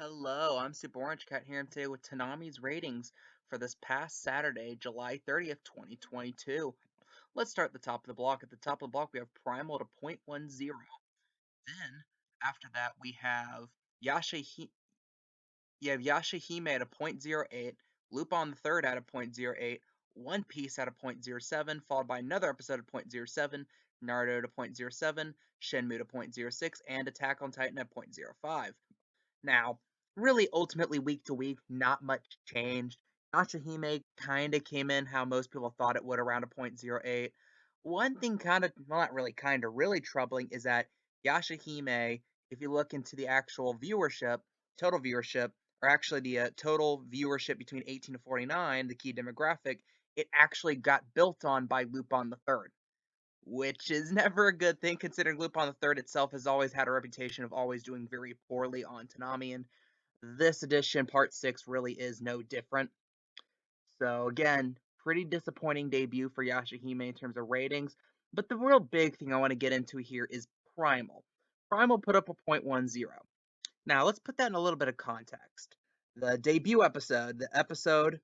Hello, I'm Super Orange Cat here today with Toonami's ratings for this past Saturday, July 30th, 2022. Let's start at the top of the block. At the top of the block, we have Primal at a .10. Then, after that, Yashahi- Yashahime at a .08, Lupin the Third at a .08, One Piece at a .07, followed by another episode at .07, Naruto at a .07, Shenmue at a .06, and Attack on Titan at .05. Now, really, ultimately, week to week, not much changed. Yashahime kind of came in how most people thought it would, around a .08. One thing kind of, well, not really kind of, really troubling is that Yashahime, if you look into the actual viewership, total viewership, or actually the total viewership between 18 to 49, the key demographic, it actually got built on by Lupin the Third, which is never a good thing considering Lupin the Third itself has always had a reputation of always doing very poorly on Toonami, and this edition, Part 6, really is no different. So again, pretty disappointing debut for Yashahime in terms of ratings, but the real big thing I want to get into here is Primal. Primal put up a .10. Now, let's put that in a little bit of context. The debut episode, the episode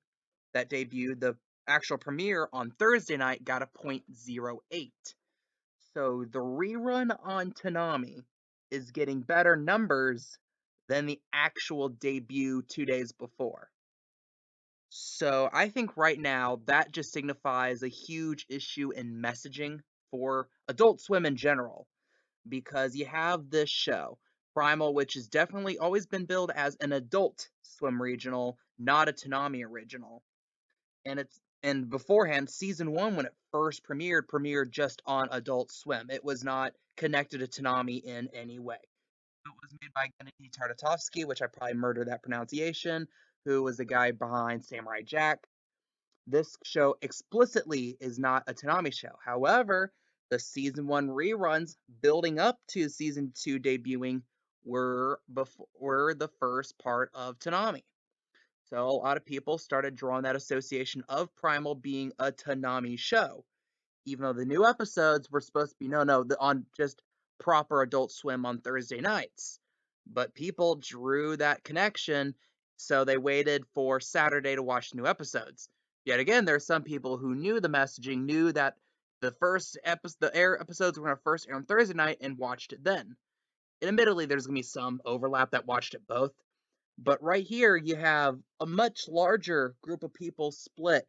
that debuted, the actual premiere on Thursday night, got a .08. So the rerun on Toonami is getting better numbers than the actual debut 2 days before. So I think right now that just signifies a huge issue in messaging for Adult Swim in general, because you have this show, Primal, which has definitely always been billed as an Adult Swim regional, not a Toonami original. And beforehand, season one, when it first premiered just on Adult Swim. It was not connected to Toonami in any way. It was made by Gennady Tartakovsky, which I probably murdered that pronunciation, who was the guy behind Samurai Jack. This show explicitly is not a Toonami show. However, the season one reruns building up to season two debuting were the first part of Toonami. So a lot of people started drawing that association of Primal being a Toonami show, even though the new episodes were supposed to be on just proper Adult Swim on Thursday nights. But people drew that connection, so they waited for Saturday to watch new episodes. Yet again, there are some people who knew the messaging, knew that the air episodes were going to first air on Thursday night, and watched it then. And admittedly, there's going to be some overlap that watched it both. But right here, you have a much larger group of people split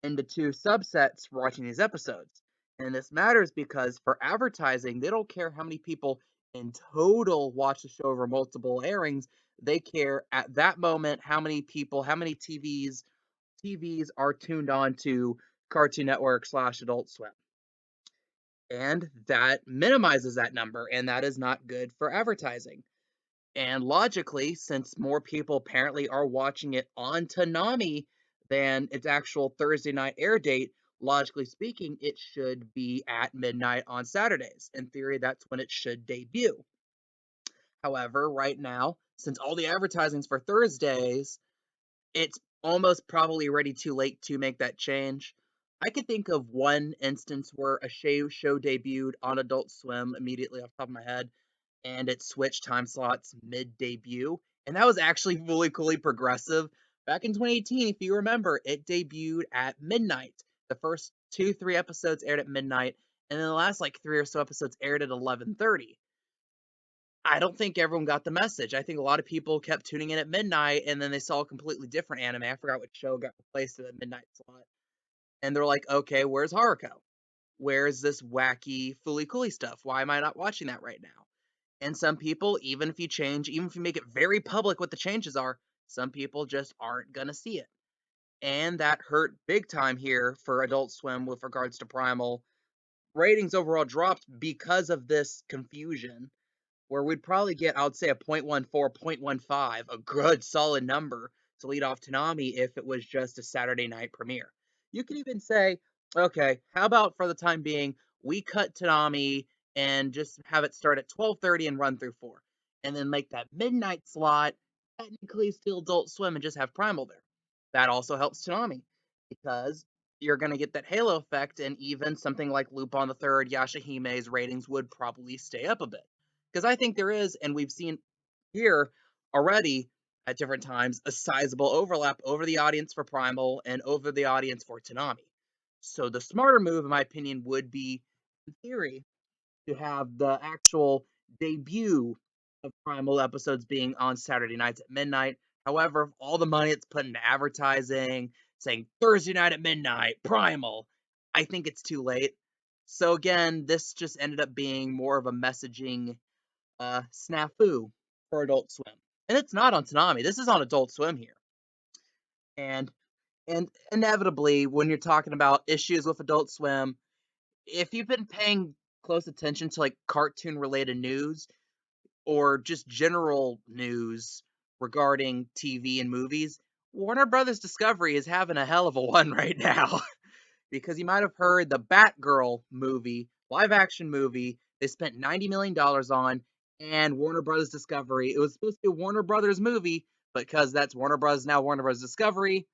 into two subsets watching these episodes. And this matters because for advertising, they don't care how many people in total watch the show over multiple airings. They care at that moment how many people, how many TVs are tuned on to Cartoon Network / Adult Swim. And that minimizes that number, and that is not good for advertising. And logically, since more people apparently are watching it on Toonami than its actual Thursday night air date, logically speaking, it should be at midnight on Saturdays. In theory, that's when it should debut. However, right now, since all the advertising's for Thursdays, it's almost probably already too late to make that change. I could think of one instance where a show debuted on Adult Swim immediately off the top of my head, and it switched time slots mid debut, and that was actually fully coolly progressive. Back in 2018, if you remember, it debuted at midnight. The first 3 episodes aired at midnight, and then the last like 3 or so episodes aired at 11:30. I don't think everyone got the message. I think a lot of people kept tuning in at midnight, and then they saw a completely different anime. I forgot what show got replaced at the midnight slot, and they're like, "Okay, where's Haruko? Where's this wacky Fooly Cooly stuff? Why am I not watching that right now?" And some people, even if you make it very public what the changes are, some people just aren't gonna see it. And that hurt big time here for Adult Swim with regards to Primal. Ratings overall dropped because of this confusion, where we'd probably get, I would say, a .14, .15, a good solid number to lead off Toonami if it was just a Saturday night premiere. You could even say, okay, how about for the time being, we cut Toonami and just have it start at 12:30 and run through 4, and then make that midnight slot technically still Adult Swim and just have Primal there. That also helps Toonami because you're going to get that halo effect, and even something like Lupin the Third, Yashahime's ratings would probably stay up a bit. Because I think there is, and we've seen here, already at different times a sizable overlap over the audience for Primal and over the audience for Toonami. So the smarter move, in my opinion, would be, in theory, to have the actual debut of Primal episodes being on Saturday nights at midnight. However, all the money it's put into advertising, saying Thursday night at midnight, Primal, I think it's too late. So again, this just ended up being more of a messaging snafu for Adult Swim. And it's not on Toonami. This is on Adult Swim here. And inevitably, when you're talking about issues with Adult Swim, if you've been paying close attention to like cartoon related news or just general news regarding TV and movies, Warner Brothers Discovery is having a hell of a one right now. Because you might have heard the Batgirl movie, live action movie, they spent $90 million on, and Warner Brothers Discovery. It was supposed to be a Warner Brothers movie, but because that's Warner Brothers now, Warner Brothers Discovery,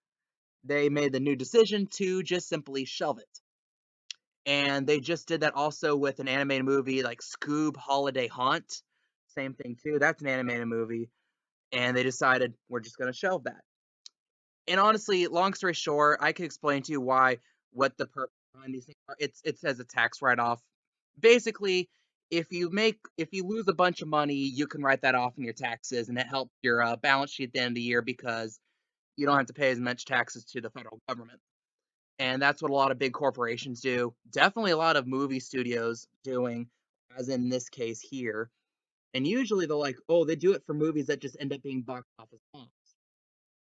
they made the new decision to just simply shelve it. And they just did that also with an animated movie like Scoob Holiday Haunt. Same thing too. That's an animated movie. And they decided we're just gonna shelve that. And honestly, long story short, I can explain to you why what the purpose behind these things are. It says a tax write off. Basically, if you lose a bunch of money, you can write that off in your taxes, and it helps your balance sheet at the end of the year because you don't have to pay as much taxes to the federal government. And that's what a lot of big corporations do. Definitely a lot of movie studios doing, as in this case here. And usually they're like, oh, they do it for movies that just end up being box office bombs.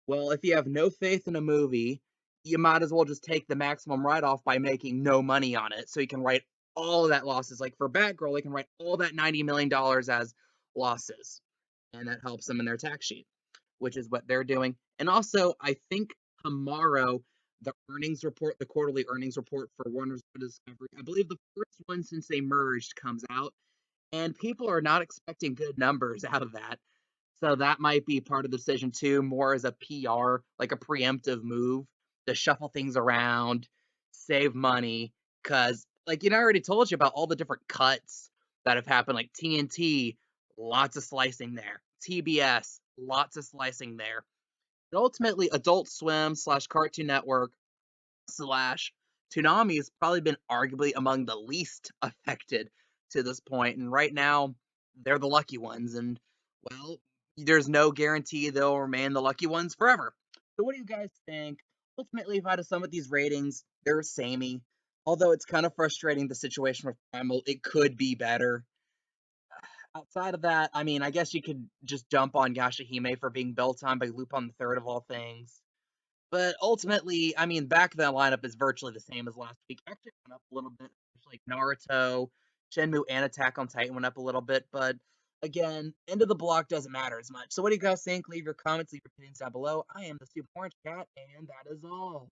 Well, if you have no faith in a movie, you might as well just take the maximum write off by making no money on it. So you can write all of that losses. Like for Batgirl, they can write all that $90 million as losses. And that helps them in their tax sheet, which is what they're doing. And also, I think tomorrow, the earnings report, the quarterly earnings report for Warner Bros. Discovery, I believe the first one since they merged comes out. And people are not expecting good numbers out of that. So that might be part of the decision too, more as a PR, like a preemptive move to shuffle things around, save money. Cause like I already told you about all the different cuts that have happened, like TNT, lots of slicing there. TBS, lots of slicing there. And ultimately, Adult Swim slash Cartoon Network slash Toonami has probably been arguably among the least affected to this point. And right now, they're the lucky ones. And, well, there's no guarantee they'll remain the lucky ones forever. So, what do you guys think? Ultimately, if I had to sum up these ratings, they're samey. Although it's kind of frustrating the situation with Primal, it could be better. Outside of that, I mean, I guess you could just jump on Yashahime for being built on by Lupin the Third of all things. But ultimately, I mean, back then lineup is virtually the same as last week. Actually went up a little bit. Like Naruto, Shenmue, and Attack on Titan went up a little bit. But again, end of the block doesn't matter as much. So what do you guys think? Leave your comments, leave your opinions down below. I am the Super Orange Cat, and that is all.